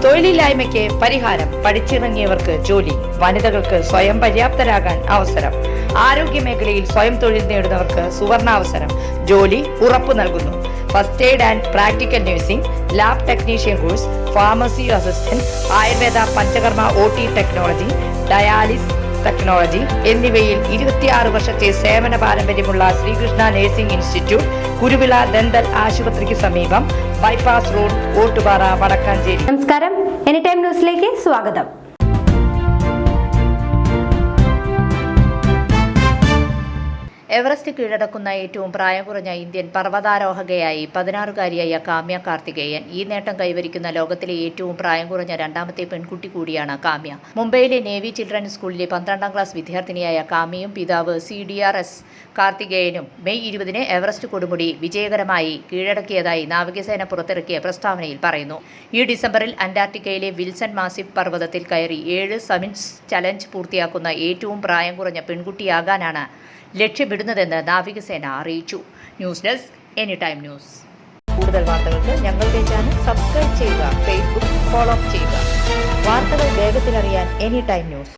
തൊഴിലില്ലായ്മയ്ക്ക് പരിഹാരം, പഠിച്ചിറങ്ങിയവർക്ക് ജോലി, വനിതകൾക്ക് സ്വയം പര്യാപ്തരാകാൻ അവസരം, ആരോഗ്യ മേഖലയിൽ സ്വയം തൊഴിൽ നേടുന്നവർക്ക് സുവർണാവസരം, ജോലി ഉറപ്പു നൽകുന്നു. First aid and practical nursing, lab technician course, pharmacy assistant, Ayurveda Panchakarma OT technology, dialysis technology എന്നിവയിൽ 26 വർഷത്തെ സേവന പാരമ്പര്യമുള്ള Sreekrishna nursing institute, Kuruvila dental ആശുപത്രിക്ക് സമീപം, ബൈപ്പാസ് റോഡ്, ഓട്ടുപാറ, വടക്കാഞ്ചേരി. നമസ്കാരം, എനി ടൈം ന്യൂസിലേക്ക് സ്വാഗതം. എവറസ്റ്റ് കീഴടക്കുന്ന ഏറ്റവും പ്രായം കുറഞ്ഞ ഇന്ത്യൻ പർവ്വതാരോഹകയായി 16-കാരിയായ കാമ്യ കാർത്തികേയൻ. ഈ നേട്ടം കൈവരിക്കുന്ന ലോകത്തിലെ ഏറ്റവും പ്രായം കുറഞ്ഞ രണ്ടാമത്തെ പെൺകുട്ടി കൂടിയാണ് കാമ്യ. മുംബൈയിലെ നേവി ചിൽഡ്രൻസ് സ്കൂളിലെ 12ാം ക്ലാസ് വിദ്യാർത്ഥിനിയായ കാമ്യയും പിതാവ് CDRS കാർത്തികേയനും മെയ് 20-ന് എവറസ്റ്റ് കൊടുമുടി വിജയകരമായി കീഴടക്കിയതായി നാവികസേന പുറത്തിറക്കിയ പ്രസ്താവനയിൽ പറയുന്നു. ഈ ഡിസംബറിൽ അന്റാർട്ടിക്കയിലെ വിൽസൺ മാസിഫ് പർവ്വതത്തിൽ കയറി 7 സമിറ്റ്സ് ചലഞ്ച് പൂർത്തിയാക്കുന്ന ഏറ്റവും പ്രായം കുറഞ്ഞ പെൺകുട്ടിയാകാനാണ് ലക്ഷ്യമിടുന്നതെന്ന് നാവികസേന അറിയിച്ചു. News desk, any time news. കൂടുതൽ വാർത്തകൾക്ക് ഞങ്ങളുടെ ചാനൽ സബ്സ്ക്രൈബ് ചെയ്യുക, ഫേസ്ബുക്ക് ഫോളോ ചെയ്യുക. വാർത്തകൾ വേഗത്തിലറിയാൻ എനി ടൈം ന്യൂസ്.